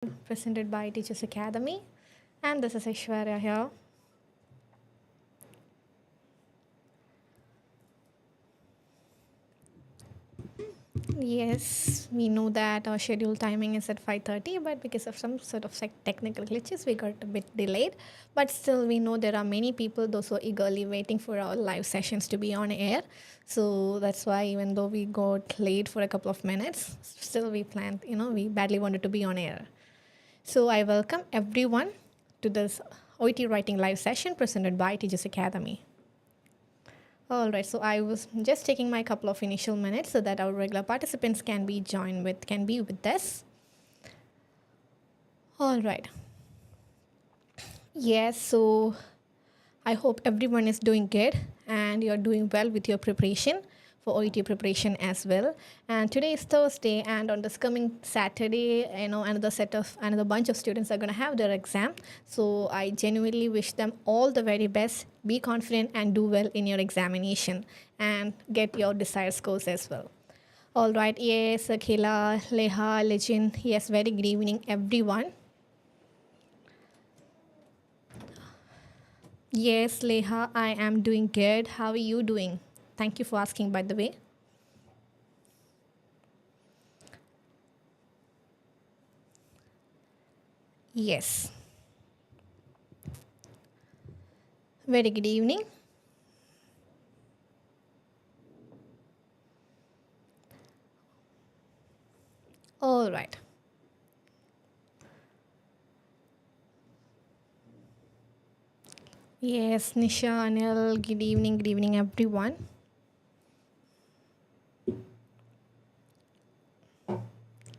presented by Teachers Academy, and this is Aishwarya here. Yes, we know that our schedule timing is at 5:30, but because of some sort of technical glitches, we got a bit delayed. But still, we know there are many people, those who are eagerly waiting for our live sessions to be on air. So that's why, even though we got late for a couple of minutes, still we planned, we badly wanted to be on air. So I welcome everyone to this OET Writing Live session presented by Teachers Academy. All right, so I was just taking my couple of initial minutes so that our regular participants can be with us. All right. Yes, so I hope everyone is doing good and you're doing well with your preparation for OET preparation as well. And today is Thursday, and on this coming Saturday, another bunch of students are going to have their exam. So I genuinely wish them all the very best. Be confident and do well in your examination and get your desired scores as well. All right, yes, Akhila, Leha, Legend, yes, very good evening, everyone. Yes, Leha, I am doing good. How are you doing? Thank you for asking, by the way. Yes. Very good evening. All right. Yes, Nisha, Anil, good evening, everyone.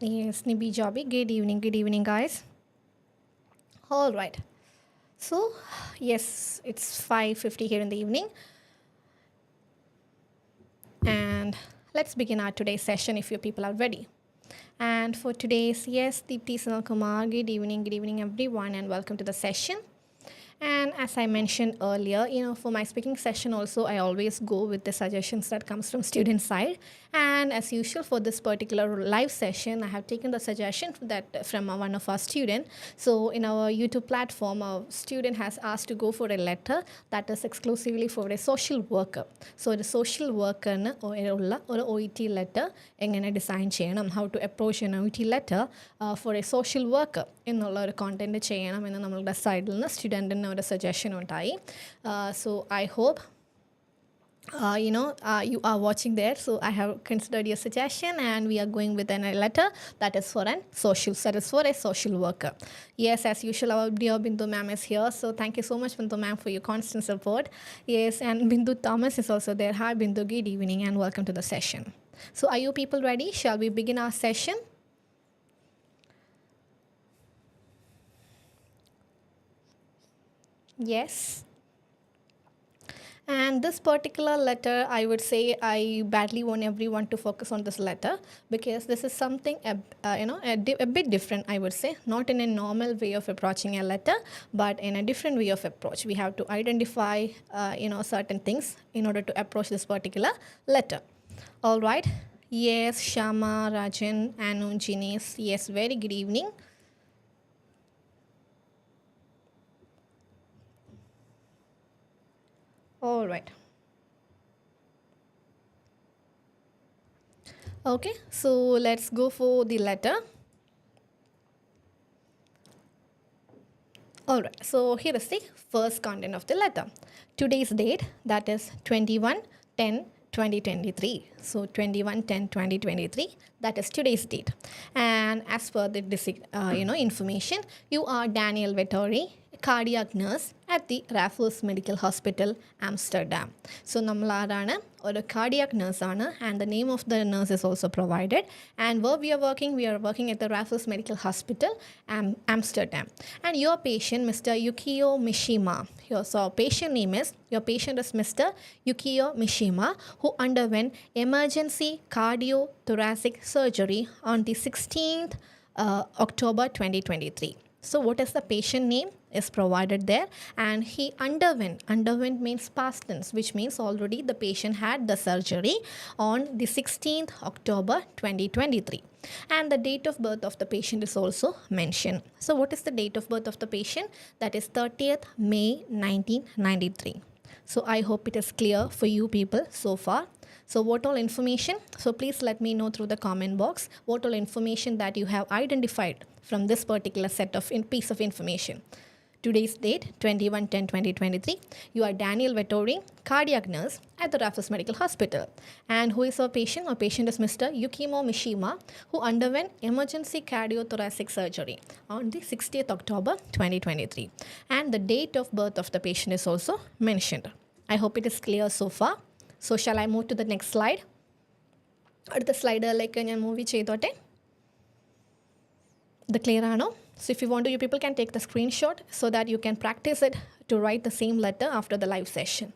Yes, Nibi Jobi, good evening, guys. All right. So, yes, it's 5:50 here in the evening. And let's begin our today's session if you people are ready. And for today's, yes, Deepti Sanal Kumar, good evening, everyone, and welcome to the session. And as I mentioned earlier, for my speaking session also, I always go with the suggestions that comes from student side. And as usual, for this particular live session, I have taken the suggestion from one of our students. So in our YouTube platform, a student has asked to go for a letter that is exclusively for a social worker. So the social worker or OET letter, design cheyyanam, how to approach an OET letter for a social worker. എന്നുള്ള ഒരു content ചെയ്യണം എന്ന് നമ്മളുടെ സൈഡിൽ നിന്ന് സ്റ്റുഡൻറ്റിന് ഒരു suggestion ഉണ്ടായി so I hope you are watching there. So I have considered your suggestion and we are going with a letter that is for a social worker. Yes, as usual, our dear Bindu ma'am is here. So thank you so much, Bindu ma'am, for your constant support. Yes, and Bindu Thomas is also there. Hi, Bindu, good evening and welcome to the session. So are you people ready? Shall we begin our session? Yes. And this particular letter, I would say I badly want everyone to focus on this letter because this is something, a bit different, I would say. Not in a normal way of approaching a letter, but in a different way of approach. We have to identify, certain things in order to approach this particular letter. All right. Yes, Shama, Rajan, Anu, Jinis. Yes, very good evening. All right. Okay, so let's go for the letter. All right, so here is the first content of the letter. Today's date, that is 21/10/2023. So 21/10/2023, that is today's date. And as per the information, you are Daniel Vettori, cardiac nurse at the Raffles Medical Hospital, Amsterdam. So namlarana or a cardiac nurse ana, and the name of the nurse is also provided. And where we are working at the Raffles Medical Hospital, Amsterdam. And your patient, Mr. Yukio Mishima. So your patient is Mr. Yukio Mishima, who underwent emergency cardiothoracic surgery on the 16th October 2023. So what is the patient name is provided there, and he underwent means past tense, which means already the patient had the surgery on the 16th October 2023, and the date of birth of the patient is also mentioned. So what is the date of birth of the patient? That is 30th May 1993. So I hope it is clear for you people so far. So what all information? So please let me know through the comment box what all information that you have identified from this particular set of piece of information. Today's date, 21/10/2023. You are Daniel Vettori, cardiac nurse at the Raffles Medical Hospital. And who is our patient? Our patient is Mr. Yukimo Mishima, who underwent emergency cardiothoracic surgery on the 60th October 2023. And the date of birth of the patient is also mentioned. I hope it is clear so far. So shall I move to the next slide? അടുത്ത സ്ലൈഡിലേക്ക് ഞാൻ move ചെയ്തോട്ടെ. The clear ആണോ? So if you want to, you people can take the screenshot so that you can practice it to write the same letter after the live session.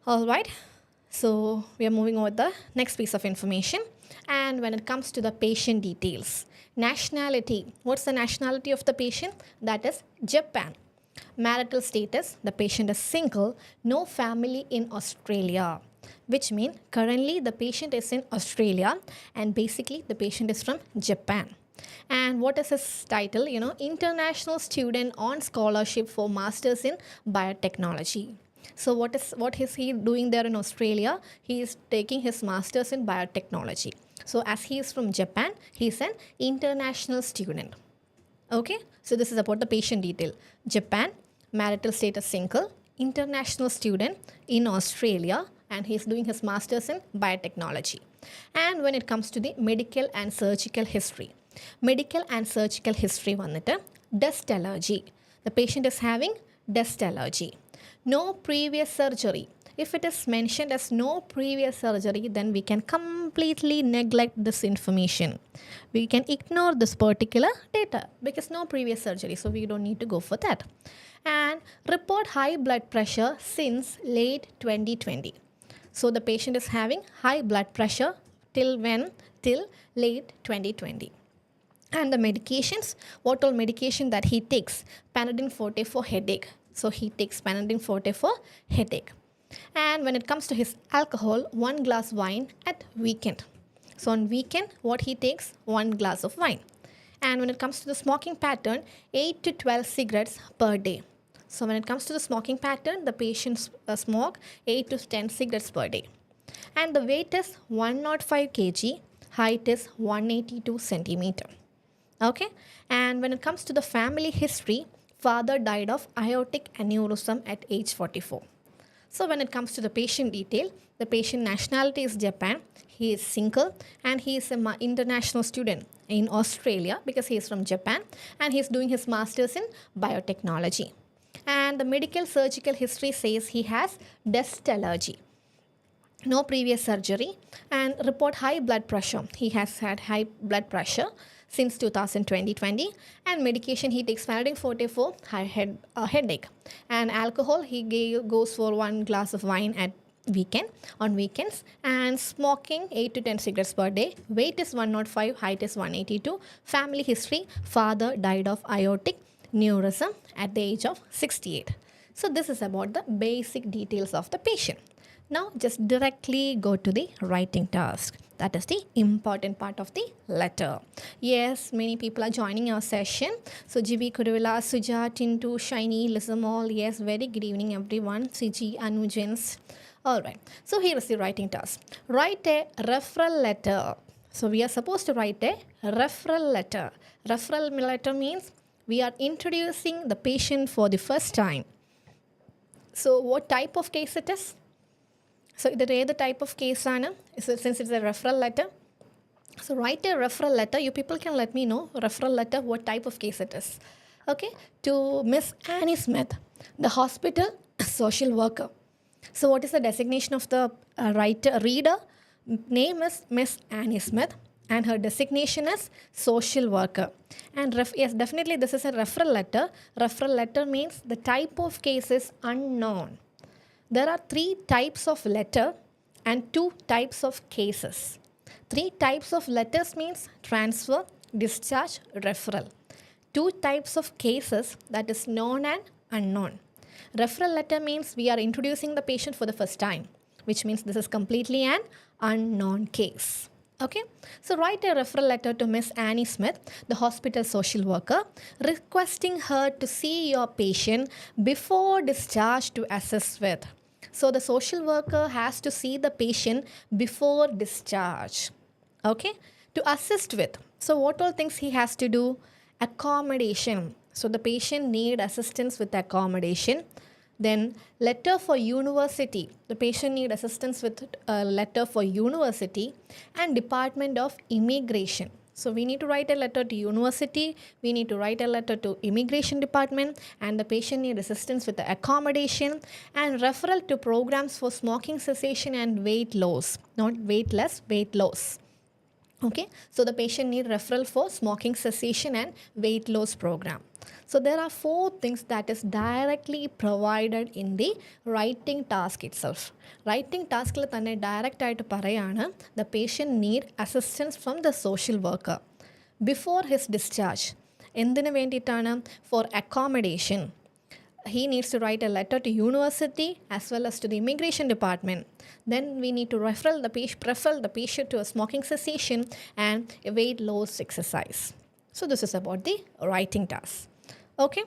All right. So we are moving over the next piece of information. And when it comes to the patient details, nationality. What's the nationality of the patient? That is Japan. Marital status, the patient is single, no family in Australia, which means currently the patient is in Australia and basically the patient is from Japan. And what is his title? International student on scholarship for masters in biotechnology. So what is he doing there in Australia? He is taking his masters in biotechnology. So as he is from Japan, he is an international student. Okay, so this is about the patient detail. Japan, marital status single, international student in Australia, and he's doing his masters in biotechnology. And when it comes to the medical and surgical history, vannittu dust allergy. The patient is having dust allergy. No previous surgery. If it is mentioned as no previous surgery, then we can completely neglect this information. We can ignore this particular data because no previous surgery, so we don't need to go for that. And report high blood pressure since late 2020. So the patient is having high blood pressure till when? Till late 2020. And the medications, what all medication that he takes? Panadine Forte for headache. So he takes Panadine Forte for headache. And when it comes to his alcohol, 1 glass wine at weekend. So on weekend, what he takes? 1 glass of wine. And when it comes to the smoking pattern, 8 to 12 cigarettes per day. So when it comes to the smoking pattern, the patients smoke 8 to 10 cigarettes per day. And the weight is 105 kg, height is 182 centimeter. Okay. And when it comes to the family history, father died of aortic aneurysm at age 44. So when it comes to the patient detail, the patient nationality is Japan. He is single and he is an international student in Australia because he is from Japan and he is doing his masters in biotechnology. And the medical surgical history says he has dust allergy. No previous surgery and report high blood pressure. He has had high blood pressure since 2020, and medication he takes Panadine Forte for headache, and alcohol he goes for 1 glass of wine at weekends, and smoking 8 to 10 cigarettes per day. Weight is 105, height is 182. Family history, father died of aortic aneurysm at the age of 68. So this is about the basic details of the patient. Now just directly go to the writing task. That is the important part of the letter. Yes, many people are joining our session. So Jivi, Kuruvila, Suja, Tintu, Shiny, Lisamol. Yes, very good evening everyone. Siji, Anujins. All right. So here is the writing task. Write a referral letter. So we are supposed to write a referral letter. Referral letter means we are introducing the patient for the first time. So what type of case it is? So the type of case since it's a referral letter. So write a referral letter. You people can let me know referral letter what type of case it is. Okay, to Miss Annie Smith, the hospital social worker. So what is the designation of the reader? Name is Miss Annie Smith and her designation is social worker. And yes, definitely this is a referral letter. Referral letter means the type of case is unknown. There are 3 types of letter and 2 types of cases. 3 types of letters means transfer, discharge, referral. Two types of cases, that is known and unknown. Referral letter means we are introducing the patient for the first time, which means this is completely an unknown case. Okay, so write a referral letter to Miss Annie Smith, the hospital social worker, requesting her to see your patient before discharge to assess with. So the social worker has to see the patient before discharge, okay, to assist with. So what all things he has to do? Accommodation. So the patient need assistance with accommodation. Then letter for university. The patient need assistance with a letter for university and Department of Immigration. So we need to write a letter to university, we need to write a letter to immigration department, and the patient need assistance with the accommodation and referral to programs for smoking cessation and weight loss. Not weight loss, weight loss. Okay, so the patient need referral for smoking cessation and weight loss program. So there are 4 things that is directly provided in the writing task itself. Writing task il thanne direct aayittu parayana the patient need assistance from the social worker before his discharge. Endinu vendittana? For accommodation. He needs to write a letter to university as well as to the immigration department. Then we need to refer the patient to a smoking cessation and a weight loss exercise. So this is about the writing task. Okay,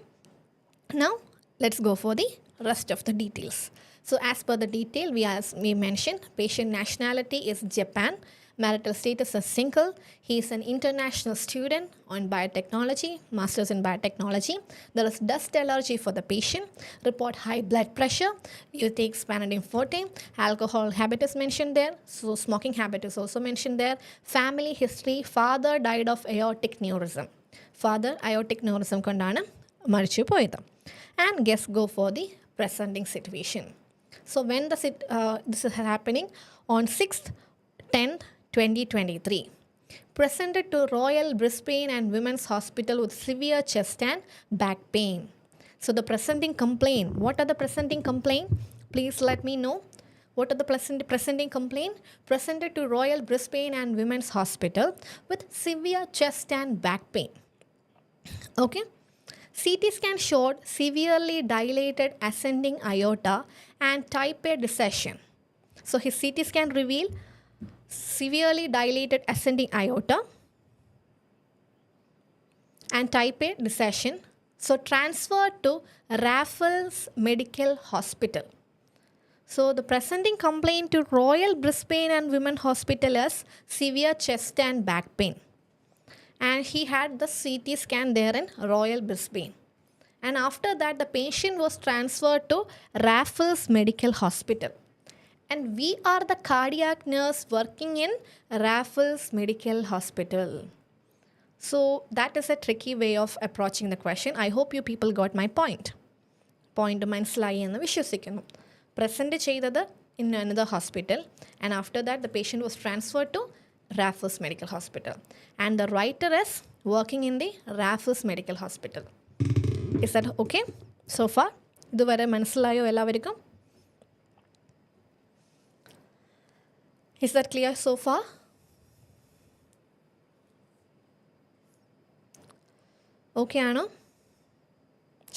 now let's go for the rest of the details. So as per the detail, as we mentioned, patient nationality is Japan. Marital status is single. He is an international student on biotechnology, masters in biotechnology. There is dust allergy for the patient. Report high blood pressure. You take spanadine forte. Alcohol habit is mentioned there. So smoking habit is also mentioned there. Family history. Father died of aortic aneurysm. Father aortic aneurysm kondana marichu poyathu. And guess go for the presenting situation. So when this is happening on 6th, 10th, 2023. Presented to Royal Brisbane and Women's Hospital with severe chest and back pain. So the presenting complaint. What are the presenting complaint? Please let me know. What are the presenting complaint? Presented to Royal Brisbane and Women's Hospital with severe chest and back pain. Okay. CT scan showed severely dilated ascending aorta and type A dissection. So his CT scan revealed severely dilated ascending aorta and type A dissection. So transferred to Raffles Medical Hospital. So the presenting complaint to Royal Brisbane and Women's Hospital is severe chest and back pain. And he had the CT scan there in Royal Brisbane. And after that, the patient was transferred to Raffles Medical Hospital. And we are the cardiac nurse working in Raffles Medical Hospital. So that is a tricky way of approaching the question. I hope you people got my point. Point മനസ്സിലായി എന്ന് വിശ്വസിക്കുന്നു. Present ചെയ്തത് in another hospital, and after that the patient was transferred to Raffles Medical Hospital. And the writer is working in the Raffles Medical Hospital. Is that okay so far? ഇതുവരെ മനസ്സിലായോ എല്ലാവർക്കും? Is that clear so far? Okay, Anna?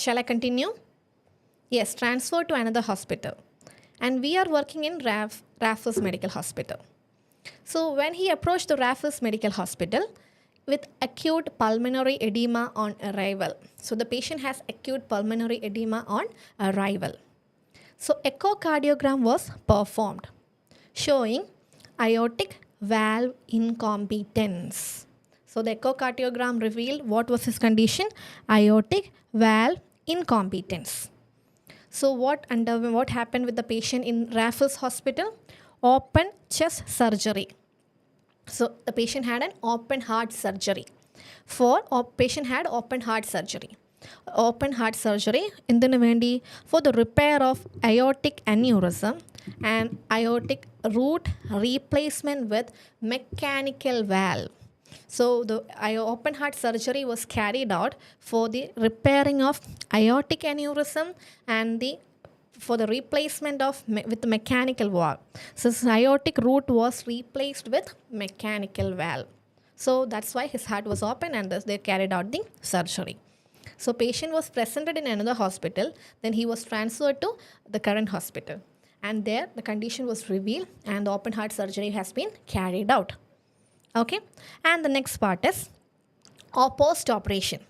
Shall I continue? Yes, transfer to another hospital. And we are working in Raffles Medical Hospital. So when he approached the Raffles Medical Hospital with acute pulmonary edema on arrival. So the patient has acute pulmonary edema on arrival. So echocardiogram was performed, showing aortic valve incompetence. So the echocardiogram revealed what was his condition? Aortic valve incompetence. So what happened with the patient in Raffles Hospital? Open chest surgery. So the patient had an open heart surgery. Patient had open heart surgery. Open heart surgery for the repair of aortic aneurysm and aortic root replacement with mechanical valve. So the open heart surgery was carried out for the repairing of aortic aneurysm and for the replacement of with mechanical valve. So aortic root was replaced with mechanical valve. So that's why his heart was open and thus they carried out the surgery. So patient was presented in another hospital, then he was transferred to the current hospital. And there the condition was revealed and the open heart surgery has been carried out. Okay, and the next part is post-operation.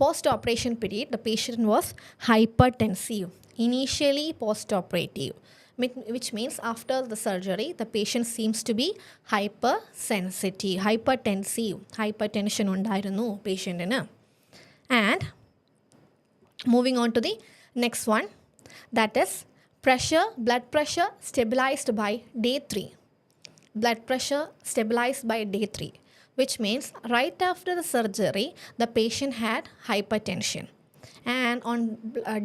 Post-operation period, the patient was hypertensive. Initially post-operative, which means after the surgery, the patient seems to be hypersensitive, hypertensive. Hypertension ഉണ്ടായിരുന്നു പേഷ്യൻറ്റിന്. And moving on to the next one, that is pressure, blood pressure stabilized by day 3. Blood pressure stabilized by day 3, which means right after the surgery, the patient had hypertension. And on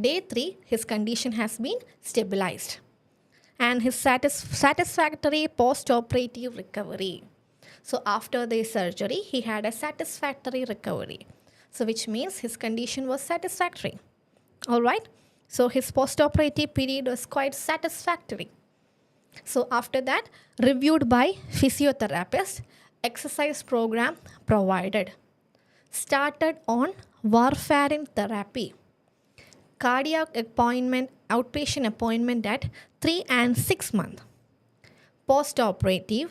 day 3, his condition has been stabilized. And his satisfactory post-operative recovery. So after the surgery, he had a satisfactory recovery. So which means his condition was satisfactory. All right. So his post-operative period was quite satisfactory. So after that, reviewed by physiotherapist, exercise program provided. Started on warfarin therapy. Cardiac appointment, outpatient appointment at 3 and 6 months. Post-operative,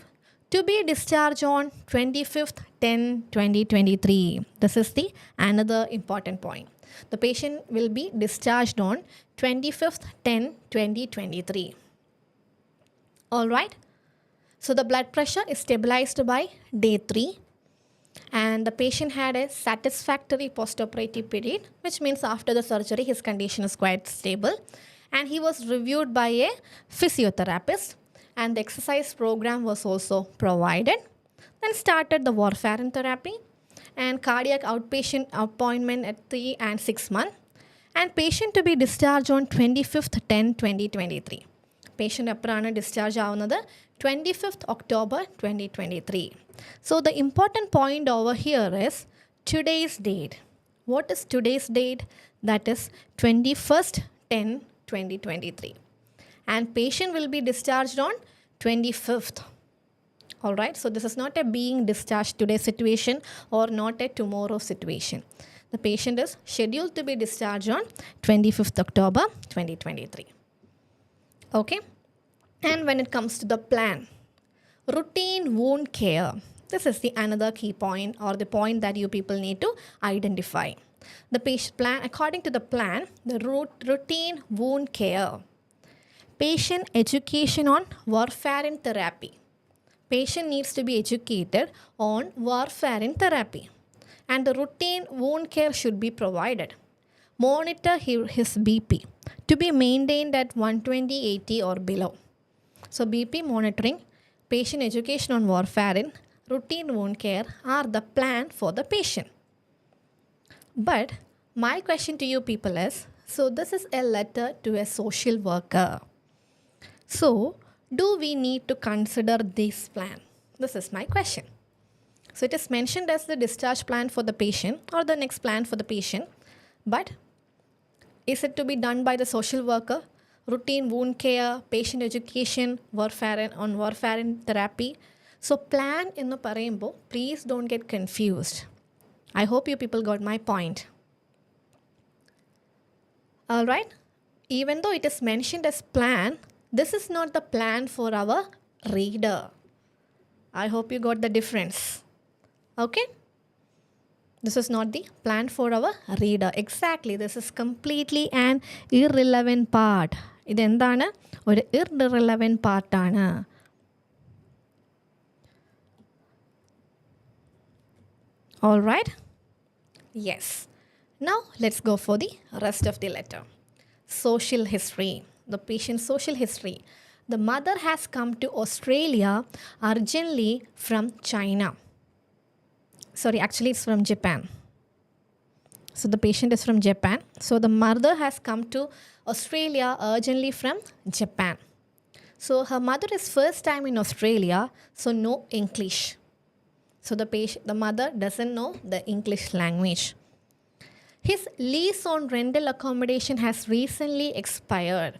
to be discharged on 25th 10/2023. This is the another important point. The patient will be discharged on 25th 10/2023. All right. So the blood pressure is stabilized by day 3 and the patient had a satisfactory post-operative period, which means after the surgery his condition is quite stable, and he was reviewed by a physiotherapist and the exercise program was also provided. Then started the warfarin therapy and cardiac outpatient appointment at 3 and 6 months, and patient to be discharged on 25th 10/2023. Patient എപ്പോഴാണ് discharge ആവുന്നത്? 25th October 2023. So the important point over here is today's date. What is today's date? That is 21st 10/2023. And patient will be discharged on 25th. All right. So this is not a being discharged today situation or not a tomorrow situation. The patient is scheduled to be discharged on 25th October 2023. Okay. And when it comes to the plan, routine wound care. This is the another key point or the point that you people need to identify. The patient plan, according to the plan, the routine wound care. Patient education on warfarin therapy. Patient needs to be educated on warfarin therapy. And the routine wound care should be provided. Monitor his BP to be maintained at 120/80 or below. So BP monitoring, patient education on warfarin, routine wound care are the plan for the patient. But my question to you people is, so this is a letter to a social worker. So do we need to consider this plan? This is my question. So it is mentioned as the discharge plan for the patient or the next plan for the patient. But is it to be done by the social worker? Routine wound care, patient education, warfarin therapy. So plan in the parayumbo, please don't get confused. I hope you people got my point. All right. Even though it is mentioned as plan, this is not the plan for our reader. I hope you got the difference. Okay. This is not the plan for our reader. Exactly. This is completely an irrelevant part. ഇതെന്താണ്? ഒരു irrelevant പാർട്ടാണ്. All right. Yes. Now let's go for the rest of the letter. Social history. The patient's social history. The mother has come to Australia urgently from China. Sorry, actually it's from Japan. So the patient is from Japan. So the mother has come to Australia urgently from Japan. So her mother is first time in Australia, so no English. So the mother doesn't know the English language. His lease on rental accommodation has recently expired.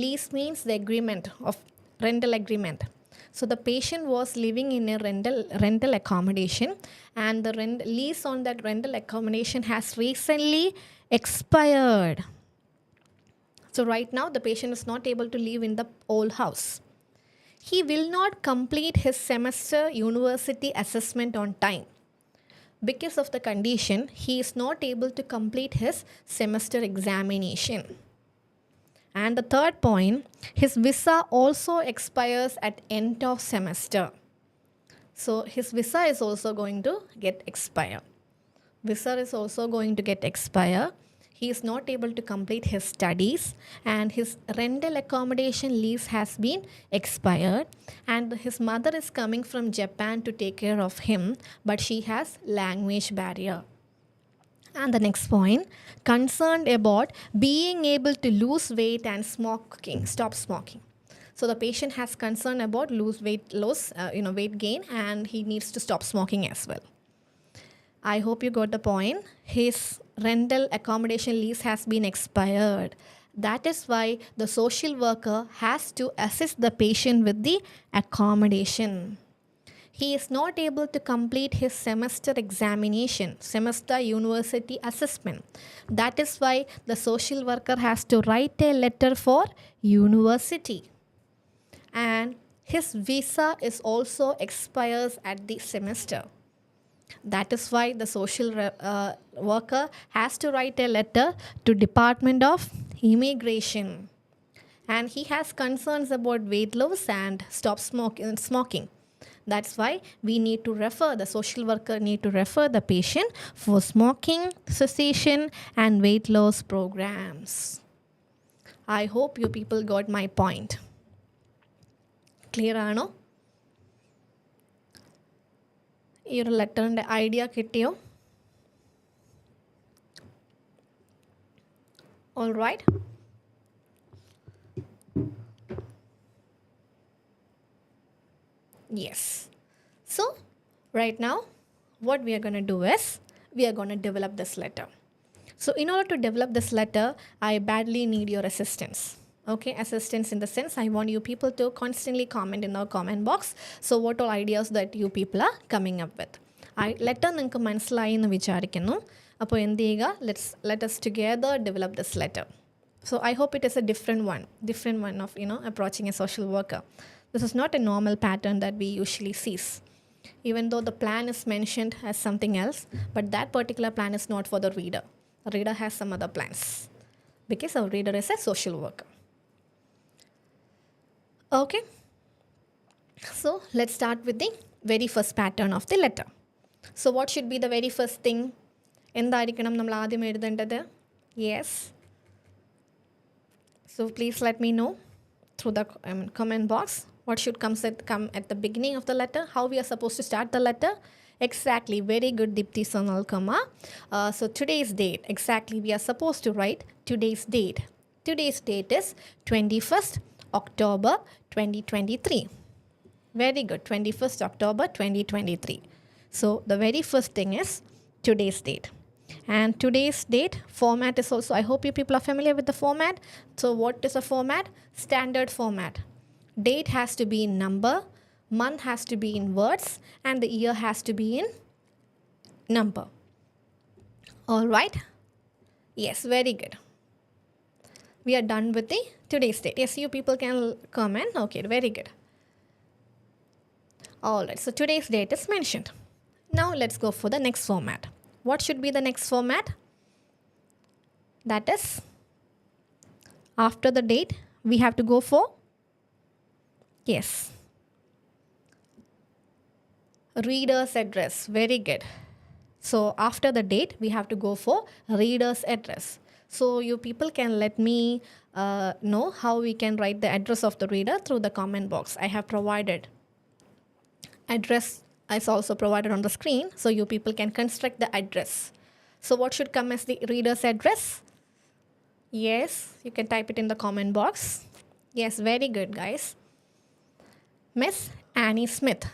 Lease means the agreement of rental agreement. So the patient was living in a rental accommodation, and the lease on that rental accommodation has recently expired. So right now the patient is not able to live in the old house. He will not complete his semester university assessment on time. Because of the condition, he is not able to complete his semester examination. And the third point, his visa also expires at end of semester. So his visa is also going to get expired. Visa is also going to get expired. He is not able to complete his studies, and his rental accommodation lease has been expired, and his mother is coming from Japan to take care of him, but she has language barrier. And the next point, concerned about being able to lose weight and stop smoking. So the patient has concern about weight gain, and he needs to stop smoking as well. I hope you got the point. His rental accommodation lease has been expired. That is why the social worker has to assist the patient with the accommodation. He is not able to complete his semester examination, semester university assessment. That is why the social worker has to write a letter for university. And his visa is also expires at the semester. That is why the social worker has to write a letter to Department of Immigration. And he has concerns about weight loss and stop smoking. That's why we need to the social worker need to refer the patient for smoking, cessation, and weight loss programs. I hope you people got my point. Clear ആണോ? ഈ ഒരു ലെറ്ററിൻ്റെ idea കിട്ടിയോ? All right. Yes. So right now what we are going to do is we are going to develop this letter. So in order to develop this letter, I badly need your assistance. Okay, assistance in the sense I want you people to constantly comment in our comment box. So what all ideas that you people are coming up with. Letter നിങ്ങൾക്ക് മനസ്സിലായി എന്ന് വിചാരിക്കുന്നു. അപ്പോൾ എന്ത് ചെയ്യുക, let us together develop this letter. So I hope it is a different one of approaching a social worker. This is not a normal pattern that we usually see. Even though the plan is mentioned as something else, but that particular plan is not for the reader. The reader has some other plans because our reader is a social worker. Okay. So let's start with the very first pattern of the letter. So what should be the very first thing? എന്തായിരിക്കണം നമ്മൾ ആദ്യം എഴുതേണ്ടത്? Yes. So please let me know through the comment box what should come at the beginning of the letter, how we are supposed to start the letter. Exactly, very good, Dipti Sonal Kama. So today's date, exactly, we are supposed to write today's date. Today's date is 21st October 2023. Very good, 21st October 2023. So the very first thing is today's date. And today's date format is also, I hope you people are familiar with the format. So what is a format? Standard format. Date has to be in number, month has to be in words, and the year has to be in number. All right? Yes, very good. We are done with the today's date. Yes, you people can comment. Okay, very good. All right, so today's date is mentioned. Now let's go for the next format. What should be the next format? That is, after the date, we have to go for, yes, reader's address. Very good. So after the date, we have to go for reader's address. So you people can let me know how we can write the address of the reader through the comment box. I have provided address is also provided on the screen, so you people can construct the address. So what should come as the reader's address? Yes, you can type it in the comment box. Yes, very good, guys. Miss Annie Smith.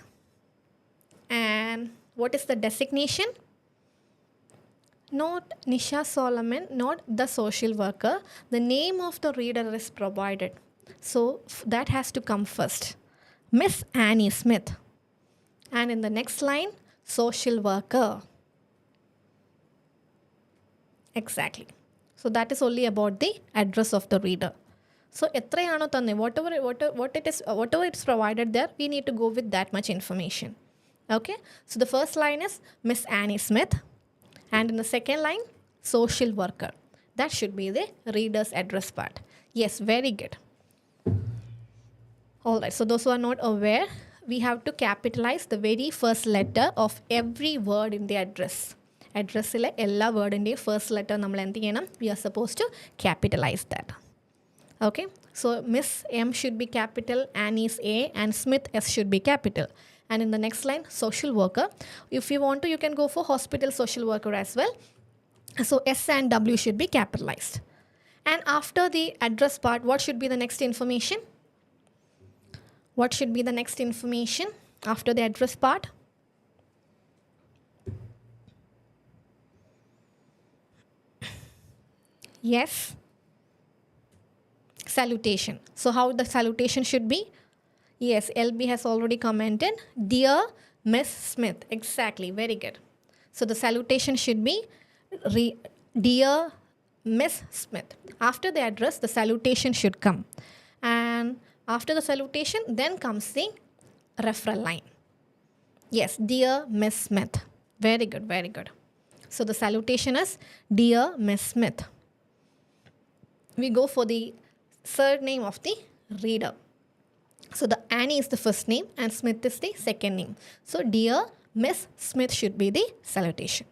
And what is the designation? Not Nisha Solomon, not the social worker. The name of the reader is provided. So that has to come first. Miss Annie Smith. And in the next line, social worker. Exactly. So that is only about the address of the reader. So whatever it's provided there, we need to go with that much information. Okay. So the first line is Miss Annie Smith, and in the second line, social worker. That should be the reader's address part. Yes, very good. All right. So those who are not aware, we have to capitalize the very first letter of every word in the address. Addressile ella word in the first letter we are supposed to capitalize that. Okay, so Miss M should be capital, Annie's A, and Smith S should be capital. And in the next line, social worker. If you want to, you can go for hospital social worker as well. So S and W should be capitalized. And after the address part, what should be the next information? What should be the next information after the address part? Yes. Salutation. So how the salutation should be? Yes, LB has already commented. Dear Miss Smith. Exactly. Very good. So the salutation should be Dear Miss Smith. After the address, the salutation should come. And after the salutation, then comes the referral line. Yes, Dear Miss Smith. Very good. Very good. So the salutation is Dear Miss Smith. We go for the surname of the reader. So the Annie is the first name and Smith is the second name. So Dear Miss Smith should be the salutation.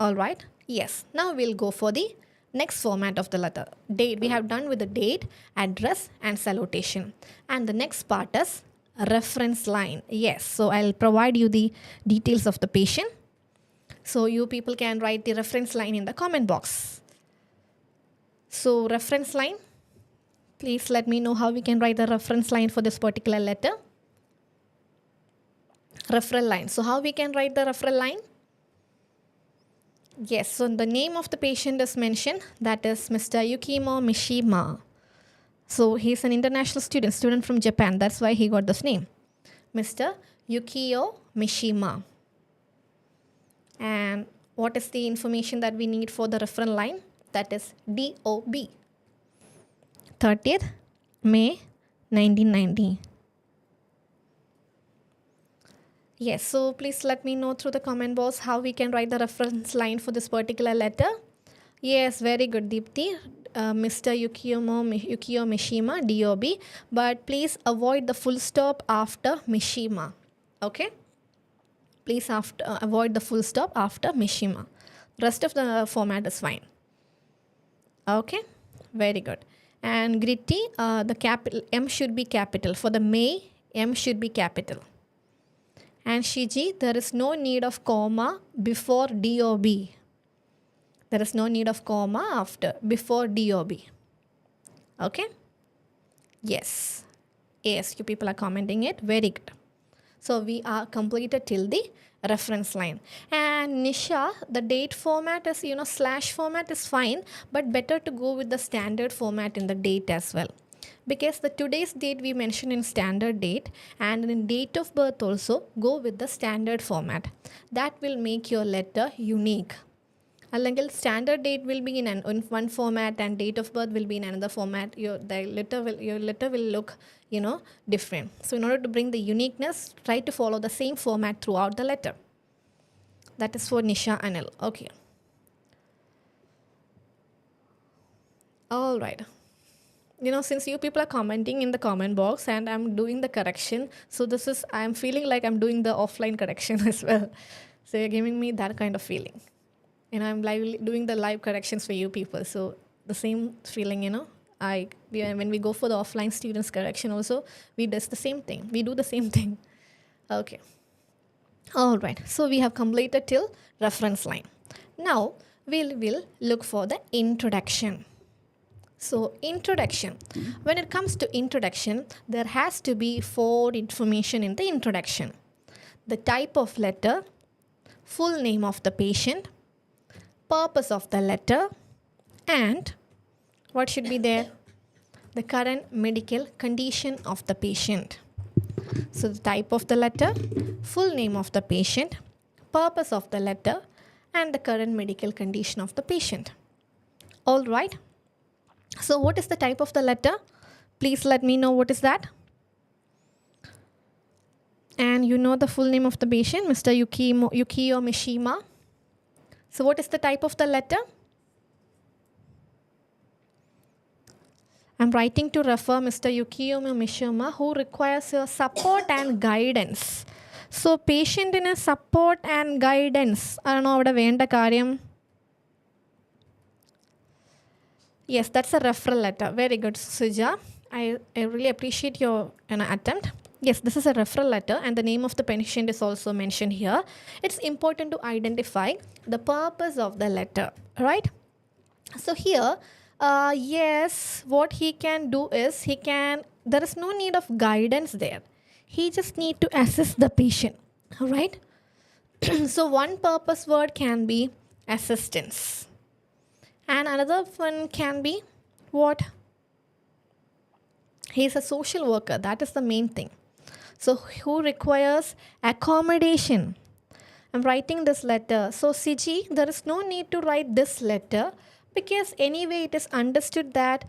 All right. Yes. Now we'll go for the next format of the letter. Date. We have done with the date, address, and salutation. And the next part is reference line. Yes. So I'll provide you the details of the patient. So you people can write the reference line in the comment box. So reference line, please let me know how we can write the reference line for this particular letter. Referral line. So how we can write the referral line? Yes, so the name of the patient is mentioned. That is Mr. Yukimo Mishima. So he's an international student from Japan. That's why he got this name. Mr. Yukio Mishima. And what is the information that we need for the referral line? That is DOB. 30th May 1990. Yes, so please let me know through the comment box how we can write the reference line for this particular letter. Yes, very good, Deepthi. Mr. Yukio Mishima, DOB. But please avoid the full stop after Mishima. Okay? Please avoid the full stop after Mishima. Rest of the format is fine. Okay, very good. And Gritty, the capital M should be capital. For the May, M should be capital. And Shiji, there is no need of comma before DOB. There is no need of comma before DOB. Okay? Yes. Yes, you people are commenting it. Very good. So we are completed till the reference line. And Nisha, the date format is, slash format is fine, but better to go with the standard format in the date as well. Because the today's date we mentioned in standard date, and in date of birth also go with the standard format. That will make your letter unique. അല്ലെങ്കിൽ standard date will be in one format and date of birth will be in another format. Your letter will look, different. So in order to bring the uniqueness, try to follow the same format throughout the letter. That is for Nisha Anil. Okay. All right. Since you people are commenting in the comment box and I'm doing the correction, so I'm feeling like I'm doing the offline correction as well. So you're giving me that kind of feeling. I'm doing the live corrections for you people. So the same feeling, when we go for the offline students correction also, we do the same thing. Okay. All right. So we have completed till reference line. Now we will look for the introduction. So introduction. When it comes to introduction, there has to be 4 information in the introduction. The type of letter, full name of the patient, purpose of the letter, and what should be there? The current medical condition of the patient. So the type of the letter, full name of the patient, purpose of the letter, and the current medical condition of the patient. All right. So what is the type of the letter? Please let me know what is that. And you know the full name of the patient, Mr. Yukio Mishima. So what is the type of the letter? I'm writing to refer Mr. Yukio Mishima who requires your support and guidance. So patient in a support and guidance. I don't know what a karyam. Yes, that's a referral letter. Very good, Suja. I really appreciate your attempt. Yes, this is a referral letter and the name of the patient is also mentioned here. It's important to identify the purpose of the letter, right? So here, yes, what he can do is there is no need of guidance there. He just need to assist the patient, all right? So one purpose word can be assistance. And another one can be what? He is a social worker. That is the main thing. So who requires accommodation? I'm writing this letter. So Siji, there is no need to write this letter because anyway it is understood that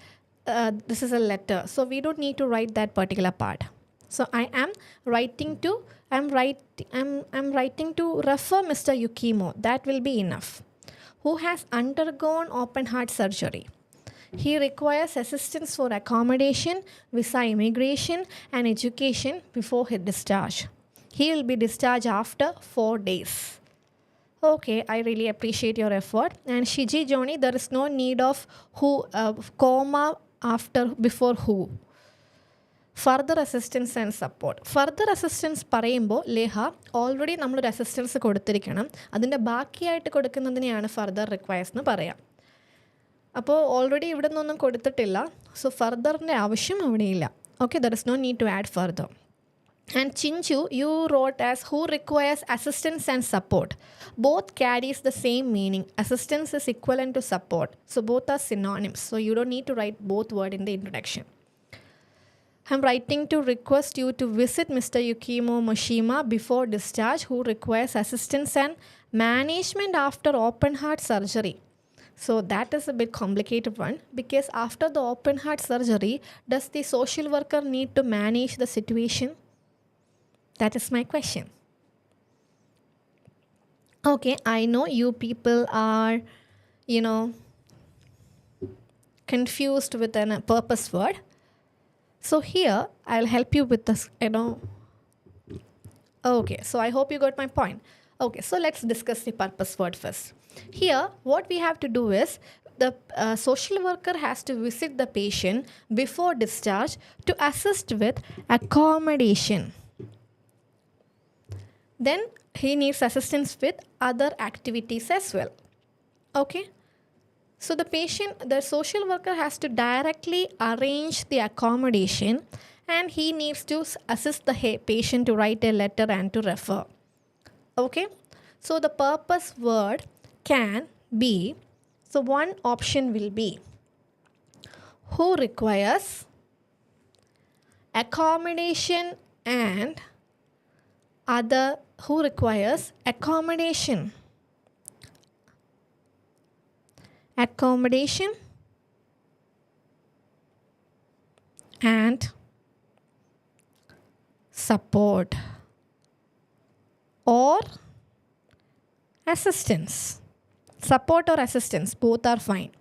this is a letter. So we don't need to write that particular part. So I'm writing to refer Mr. Yukimo. That will be enough. Who has undergone open heart surgery. He requires assistance for accommodation, visa immigration, and education before his discharge. He will be discharged after 4 days. Okay, I really appreciate your effort. And Shiji Joni, there is no need of who, comma before who. Further assistance and support. Further assistance പറയുമ്പോൾ ലേഹ already നമ്മളൊരു assistance കൊടുത്തിരിക്കണം. അതിൻ്റെ ബാക്കിയായിട്ട് കൊടുക്കുന്നതിനെയാണ് further requires എന്ന് പറയാം. അപ്പോൾ already ഇവിടെ നിന്നൊന്നും കൊടുത്തിട്ടില്ല. So ഫർദറിൻ്റെ ആവശ്യം അവിടെയില്ല. Okay, there is no need to add further. And Chinchu, you wrote as who requires assistance and support. Both carries the same meaning. Assistance is equivalent to support. So both are synonyms. So you don't need to write both words in the introduction. I'm writing to request you to visit Mr. Yukimo Moshima before discharge who requires assistance and management after open heart surgery. So that is a bit complicated one because after the open heart surgery, does the social worker need to manage the situation? That is my question. Okay, I know you people are, confused with a purpose word. So here, I'll help you with this, Okay, so I hope you got my point. Okay, so let's discuss the purpose word first. Here, what we have to do is, the social worker has to visit the patient before discharge to assist with accommodation. Then he needs assistance with other activities as well. Okay. So the social worker has to directly arrange the accommodation and he needs to assist the patient to write a letter and to refer. Okay. So the purpose word can be, so one option will be who requires accommodation and other who requires accommodation. Accommodation and support or assistance. Support or assistance, both are fine.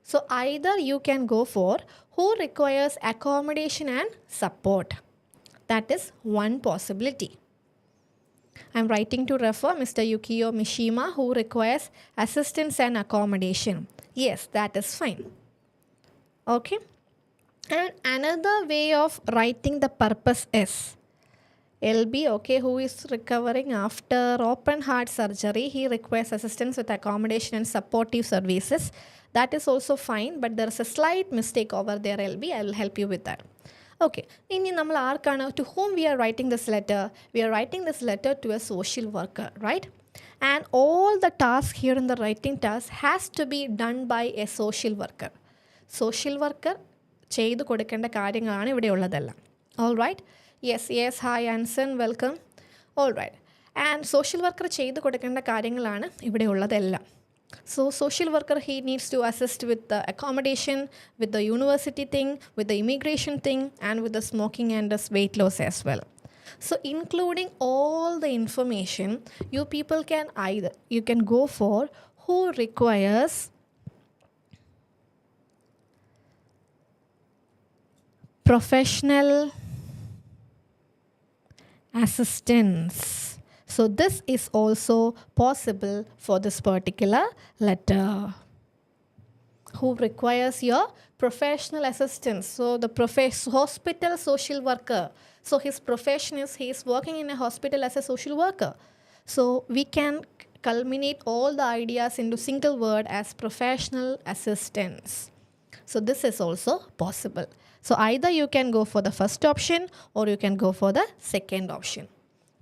So either you can go for who requires accommodation and support. That is one possibility. I'm writing to refer Mr. Yukio Mishima who requires assistance and accommodation. Yes, that is fine. Okay. And another way of writing the purpose is LB, okay, who is recovering after open heart surgery. He requires assistance with accommodation and supportive services. That is also fine, but there is a slight mistake over there, LB. I will help you with that. Okay, to whom we are writing this letter? We are writing this letter to a social worker, right? And all the tasks here in the writing task has to be done by a social worker. Social worker ചെയ്തു കൊടുക്കേണ്ട കാര്യങ്ങളാണ് ഇവിടെ ഉള്ളതെല്ലാം. All right. Yes. Hi, Anson. Welcome. All right. And social worker ചെയ്ത് കൊടുക്കേണ്ട കാര്യങ്ങളാണ് ഇവിടെ ഉള്ളതെല്ലാം. So social worker, he needs to assist with the accommodation, with the university thing, with the immigration thing, and with the smoking and the weight loss as well. So including all the information, you people can you can go for who requires professional assistance. So this is also possible for this particular letter. Who requires your professional assistance? So the hospital social worker. So his profession is he is working in a hospital as a social worker. So we can culminate all the ideas into single word as professional assistance. So this is also possible. So either you can go for the first option or you can go for the second option.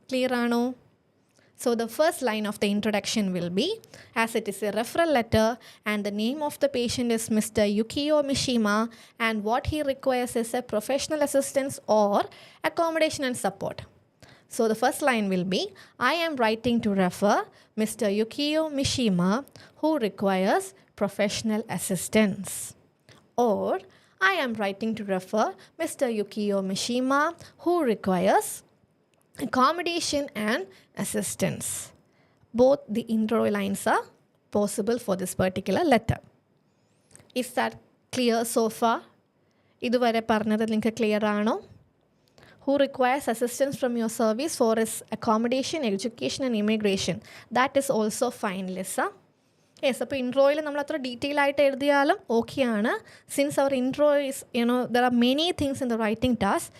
Clear ano? So the first line of the introduction will be, as it is a referral letter and the name of the patient is Mr. Yukio Mishima and what he requires is a professional assistance or accommodation and support. So the first line will be, I am writing to refer Mr. Yukio Mishima who requires professional assistance. Or I am writing to refer Mr. Yukio Mishima who requires accommodation and assistance. Both the intro lines are possible for this particular letter. Is that clear so far? ഇതുവരെ പറഞ്ഞത് നിങ്ങൾക്ക് clear ആണോ? Who requires assistance from your service for his accommodation, education and immigration. That is also fine, Lisa. Yes, അപ്പോൾ ഇൻട്രോയിൽ നമ്മൾ അത്ര detail ആയിട്ട് എഴുതിയാലും ഓക്കെയാണ്. Since our intro is there are many things in the writing task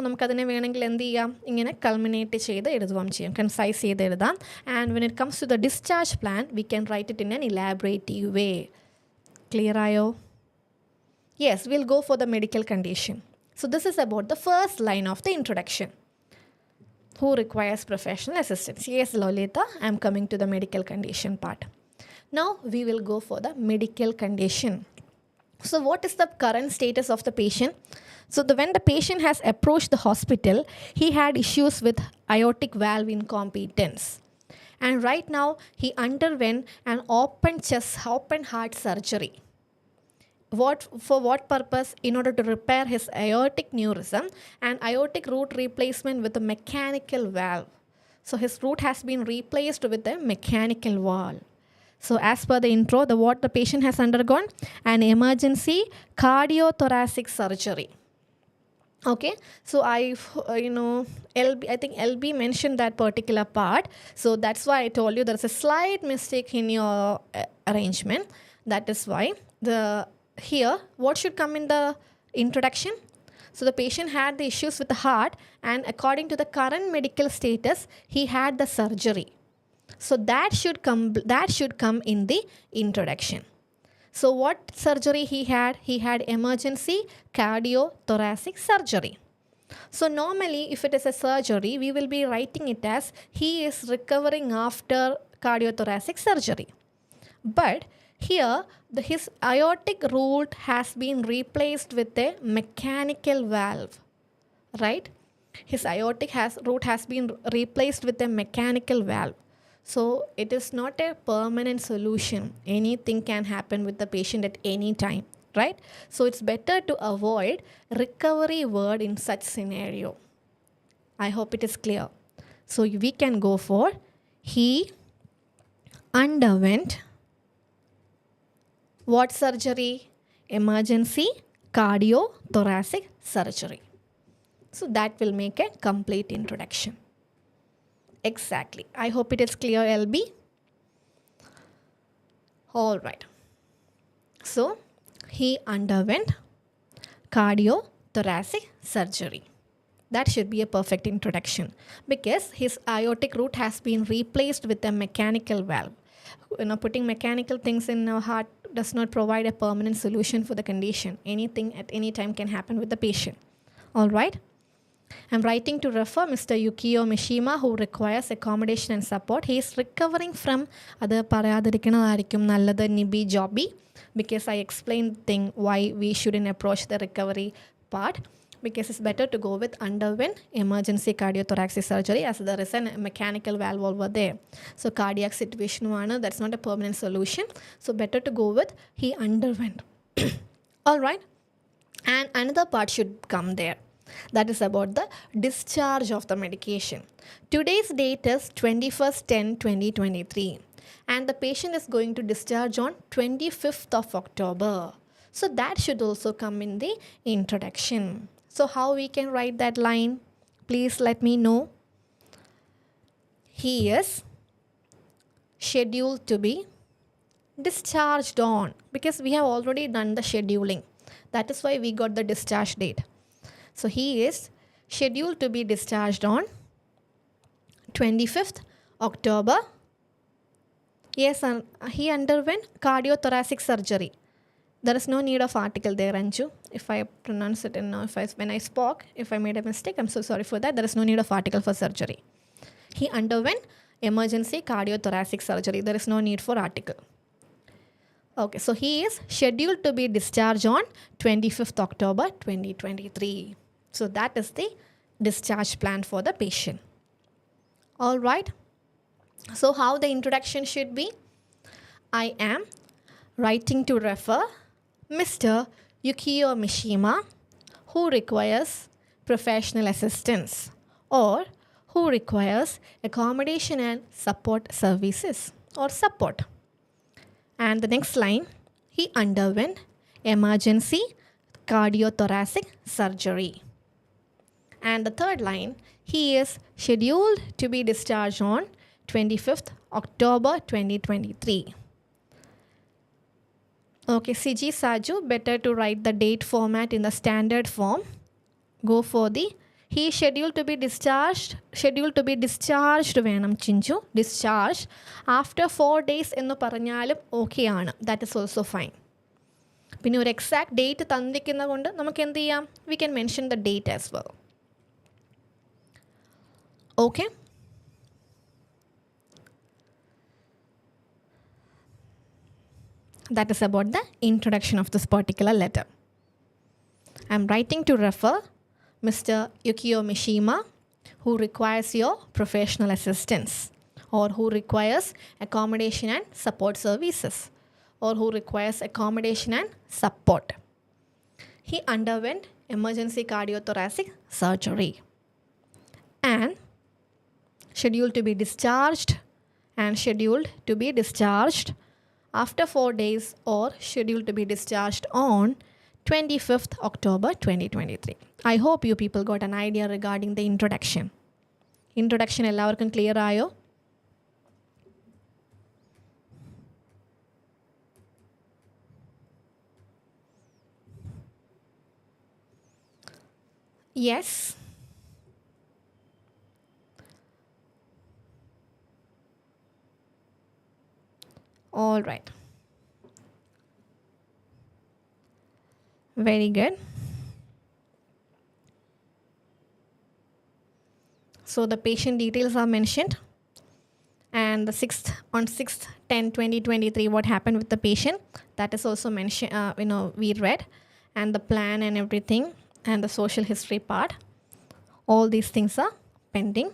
നമുക്കതിനെ വേണമെങ്കിൽ എന്ത് ചെയ്യാം, ഇങ്ങനെ കൾമിനേറ്റ് ചെയ്ത് എഴുതുകയും ചെയ്യാം, കൺസൈസ് ചെയ്ത് എഴുതാം. And when it comes to the discharge plan we can write it in an elaborative way. Clear ആയോ? Yes, will go for the medical condition. So this is about the first line of the introduction. Who requires professional assistance? Yes, Lolita, I am coming to the medical condition part. Now we will go for the medical condition. So what is the current status of the patient? So when the patient has approached the hospital, he had issues with aortic valve incompetence. And right now he underwent an open heart surgery. For what purpose? In order to repair his aortic aneurysm and aortic root replacement with a mechanical valve. So his root has been replaced with a mechanical valve. So as per the intro, what the patient has undergone? An emergency cardiothoracic surgery. Okay, so I think LB mentioned that particular part. So that's why I told you there's a slight mistake in your arrangement. That is why here, what should come in the introduction? So the patient had the issues with the heart and according to the current medical status, he had the surgery. So that should come in the introduction. So what surgery he had? He had emergency cardiothoracic surgery. So normally if it is a surgery, we will be writing it as he is recovering after cardiothoracic surgery. But here, his aortic root has been replaced with a mechanical valve, right? His aortic root has been replaced with a mechanical valve. So it is not a permanent solution. Anything can happen with the patient at any time, right? So it's better to avoid recovery word in such scenario. I hope it is clear. So we can go for he underwent what surgery? Emergency cardiothoracic surgery. So that will make a complete introduction. Exactly. I hope it is clear, LB. All right. So he underwent cardiothoracic surgery. That should be a perfect introduction because his aortic root has been replaced with a mechanical valve. Putting mechanical things in our heart does not provide a permanent solution for the condition. Anything at any time can happen with the patient. All right. I'm writing to refer Mr. Yukio Mishima who requires accommodation and support. He is recovering from other parayadirikkanadayirikkum nallathu nibi jobby because I explained the thing why we shouldn't approach the recovery part. because it's better to go with underwent emergency cardiothoracic surgery as there is a mechanical valve over there. So cardiac situation, that's not a permanent solution. So better to go with he underwent. All right. And another part should come there. That is about the discharge of the medication. Today's date is 21st-10-2023 and the patient is going to discharge on 25th of October. So that should also come in the introduction. So how we can write that line? Please let me know. He is scheduled to be discharged on, because we have already done the scheduling. That is why we got the discharge date. So he is scheduled to be discharged on 25th October. Yes, and he underwent cardiothoracic surgery. There is no need of article there, Anju. If I pronounce it when I spoke, if I made a mistake, I'm so sorry for that. There is no need of article for surgery. He underwent emergency cardiothoracic surgery. There is no need for article. Okay, so he is scheduled to be discharged on 25th October 2023. So that is the discharge plan for the patient. All right. So how the introduction should be? I am writing to refer Mr. Yukio Mishima, who requires professional assistance or who requires accommodation and support services or support. And the next line, he underwent emergency cardiothoracic surgery. And the third line, he is scheduled to be discharged on 25th October 2023. Okay, CG Saju, better to write the date format in the standard form. Go for the he is scheduled to be discharged venam Chinju, discharged after 4 days ennu paranjalum okay aanu. That is also fine. Pinne or exact date thandikkuna kondu namukku endu cheyyam, we can mention the date as well. Okay. That is about the introduction of this particular letter. I am writing to refer Mr. Yukio Mishima, who requires your professional assistance or who requires accommodation and support services or who requires accommodation and support. He underwent emergency cardiothoracic surgery and scheduled to be discharged after 4 days or scheduled to be discharged on 25th October 2023. I hope you people got an idea regarding the introduction. Introduction ellavarkum clear ayo? Yes. All right. Very good. So the patient details are mentioned and the 6/10/2023 what happened with the patient, that is also mentioned, we read, and the plan and everything and the social history part, all these things are pending.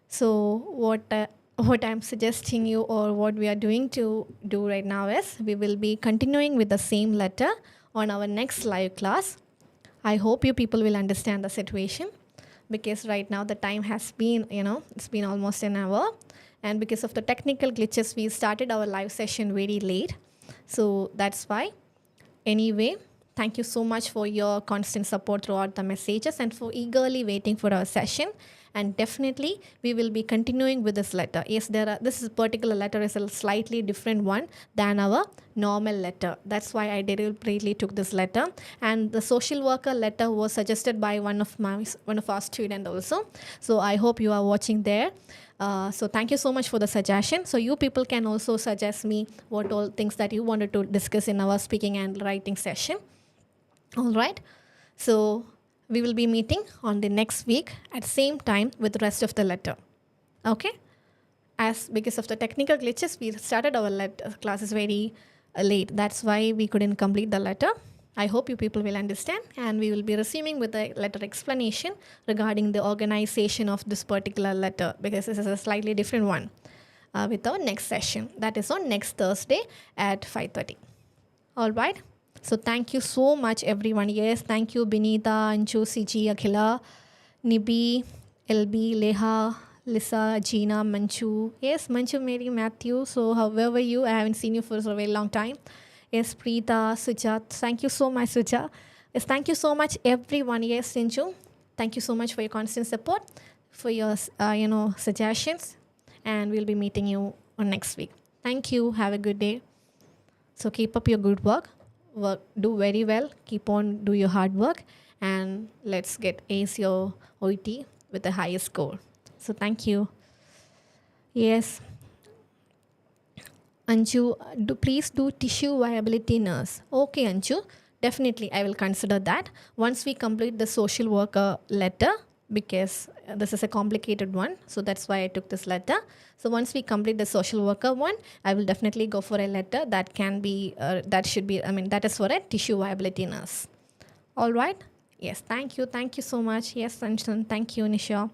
So what I'm suggesting you or what we are doing to do right now is we will be continuing with the same letter on our next live class. I hope you people will understand the situation because right now the time has been, it's been almost an hour, and because of the technical glitches we started our live session very late. So that's why. Anyway, thank you so much for your constant support throughout the messages and for eagerly waiting for our session. And definitely we will be continuing with this letter. Yes, this particular letter is a slightly different one than our normal letter. That's why I deliberately took this letter. And the social worker letter was suggested by one of our students also. So I hope you are watching there. So thank you so much for the suggestion. So you people can also suggest me what all things that you wanted to discuss in our speaking and writing session. All right. So we will be meeting on the next week at same time with the rest of the letter. Okay? As because of the technical glitches, we started our classes very late. That's why we couldn't complete the letter. I hope you people will understand, and we will be resuming with the letter explanation regarding the organization of this particular letter, because this is a slightly different one, with our next session. That is on next Thursday at 5:30. All right. So thank you so much, everyone. Yes, thank you, Binita, Anju, Siji, Akhila, Nibi, LB, Leha, Lisa, Gina, Manchu. Yes, Manchu, Mary, Matthew. So however you, I haven't seen you for a very long time. Yes, Preeta, Suja. Thank you so much, Suja. Yes, thank you so much, everyone. Yes, Sinju. Thank you so much for your constant support, for your suggestions, and we'll be meeting you on next week. Thank you. Have a good day. So keep up your good work. Do very well. Keep on do your hard work, and let's get ace your OET with the highest score. So thank you. Yes. Anju, please do tissue viability nurse. Okay, Anju, definitely I will consider that once we complete the social worker letter, because this is a complicated one. So that's why I took this letter. So once we complete the social worker one, I will definitely go for a letter that can be, that is for a tissue viability nurse. All right. Yes, thank you. Thank you so much. Yes, Anjan, thank you, Nisha.